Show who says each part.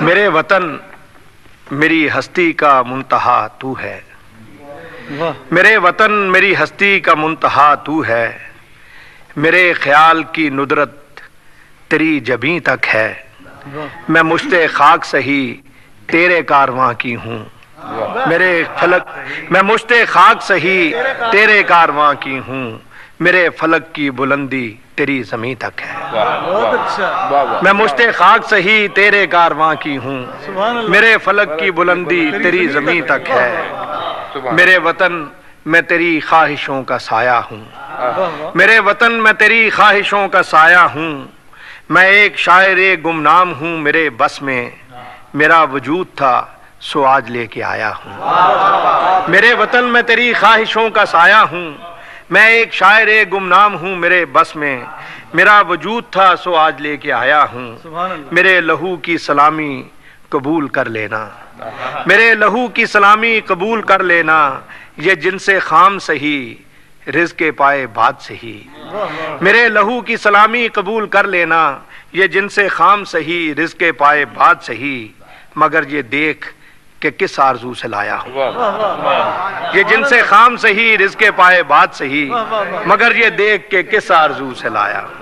Speaker 1: میرے وطن میری ہستی کا منتہا تو ہے، میرے وطن میری ہستی کا منتہا تو ہے، میرے خیال کی ندرت تیری جبیں تک ہے، میں مشت خاک سہی تیرے کارواں کی ہوں، میرے فلک میں مشت خاک سہی تیرے کارواں کی ہوں، میرے فلک کی بلندی تیری زمین تک ہے، میں مشت خاک سہی تیرے کارواں کی ہوں، میرے فلک کی بلندی تیری زمین تک ہے، میرے وطن میں تیری خواہشوں کا سایہ ہوں، میرے وطن میں تیری خواہشوں کا سایہ ہوں، میں ایک شاعر گمنام ہوں، میرے بس میں میرا وجود تھا سو آج لے کے آیا ہوں، میرے وطن میں تیری خواہشوں کا سایہ ہوں، میں ایک شاعر گمنام ہوں، میرے بس میں میرا وجود تھا سو آج لے کے آیا ہوں، میرے لہو کی سلامی قبول کر لینا، میرے لہو کی سلامی قبول کر لینا، یہ جن سے خام سہی رزق پائے بات سہی، میرے لہو کی سلامی قبول کر لینا، یہ جن سے خام سہی رزق پائے بات سہی، مگر یہ دیکھ کہ کس آرزو سے لایا ہوں، یہ جن سے خام سہی رزق پائے بات سہی، مگر یہ دیکھ کہ کس آرزو سے لایا ہوں۔